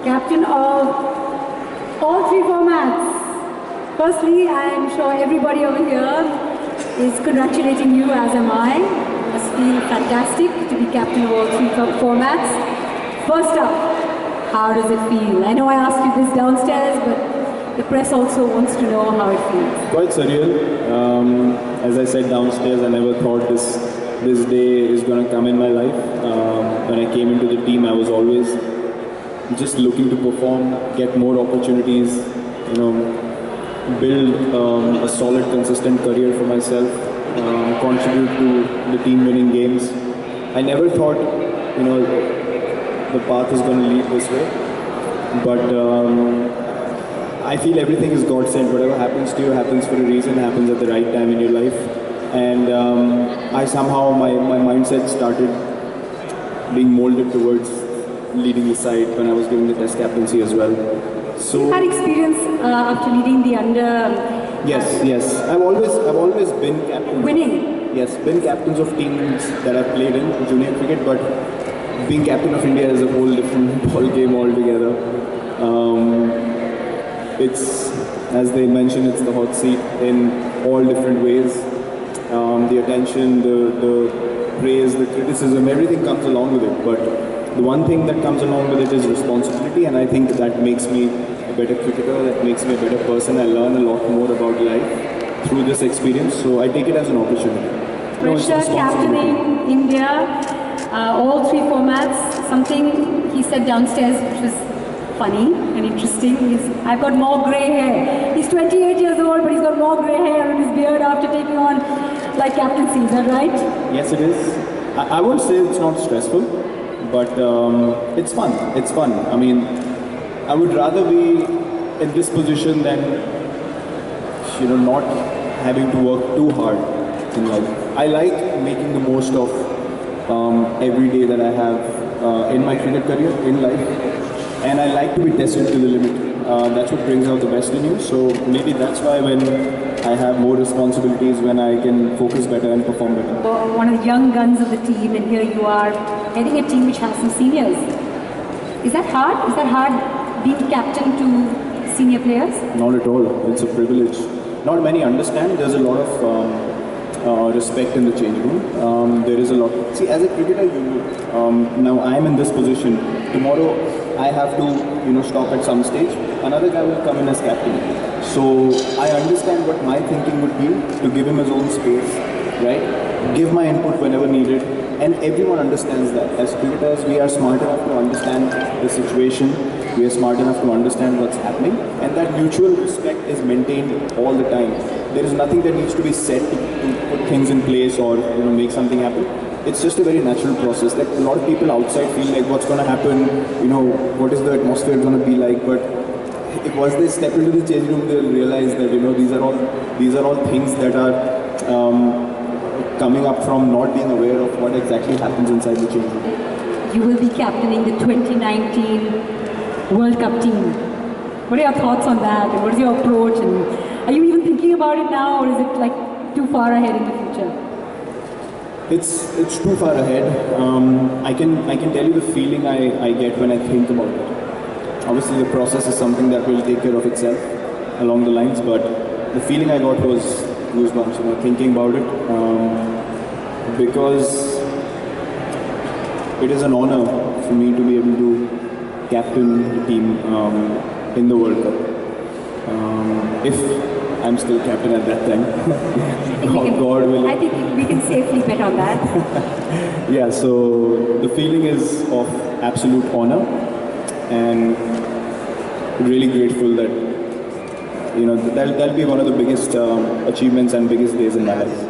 captain of all three formats. Firstly, I'm sure everybody over here is congratulating you, as am I. It must feel fantastic to be captain of all three formats. First up, how does it feel? I know I asked you this downstairs, but the press also wants to know how it feels. Quite surreal. As I said downstairs, I never thought this day is going to come in my life. When I came into the team, I was always just looking to perform, get more opportunities, build a solid, consistent career for myself, contribute to the team winning games. I never thought, the path is going to lead this way, but I feel everything is God sent. Whatever happens to you happens for a reason, happens at the right time in your life. And I somehow, my mindset started being molded towards leading the side when I was doing the test captaincy as well. So you had experience after leading the under. Yes. I've always been captain. Winning. Yes, been captains of teams that I've played in junior cricket, but being captain of India is a whole different ball game altogether. It's, as they mentioned, it's the hot seat in all different ways. The attention, the praise, the criticism, everything comes along with it. But the one thing that comes along with it is responsibility, and I think that makes me a better cricketer, that makes me a better person. I learn a lot more about life through this experience, so I take it as an opportunity. Pressure, captaining India, all three formats. Something he said downstairs which was funny and interesting is, I've got more grey hair. He's 28 years old, but he's got more grey hair in his beard after taking on like captaincy. Is that right? Yes, it is. I won't say it's not stressful, but it's fun. It's fun. I mean, I would rather be in this position than not having to work too hard in life. I like making the most of every day that I have in my cricket career, in life, and I like to be tested to the limit. That's what brings out the best in you. So maybe that's why when I have more responsibilities, when I can focus better and perform better. One of the young guns of the team, and here you are heading a team which has some seniors. Is that hard? Is that hard being captain to senior players? Not at all. It's a privilege. Not many understand. There's a lot of respect in the change room. There is a lot. See, as a cricketer, now I'm in this position. Tomorrow, I have to, stop at some stage. Another guy will come in as captain. So I understand what my thinking would be to give him his own space, right? Give my input whenever needed, and everyone understands that. As cricketers, we are smart enough to understand the situation. We are smart enough to understand what's happening, and that mutual respect is maintained all the time. There is nothing that needs to be said to put things in place or make something happen. It's just a very natural process. Like a lot of people outside feel like what's going to happen, what is the atmosphere going to be like. But if once they step into the change room, they'll realize that these are all things that are coming up from not being aware of what exactly happens inside the change room. You will be captaining the 2019 World Cup team. What are your thoughts on that? And what is your approach? And are you even thinking about it now, or is it like too far ahead in the future? It's too far ahead. I can tell you the feeling I get when I think about it. Obviously, the process is something that will take care of itself along the lines, but the feeling I got was goosebumps. Thinking about it, because it is an honor for me to be able to captain the team in the World Cup. If I'm still captain at that time. God willing. I think we can safely bet on that. Yeah, so the feeling is of absolute honor, and really grateful that that'll be one of the biggest achievements and biggest days in my life.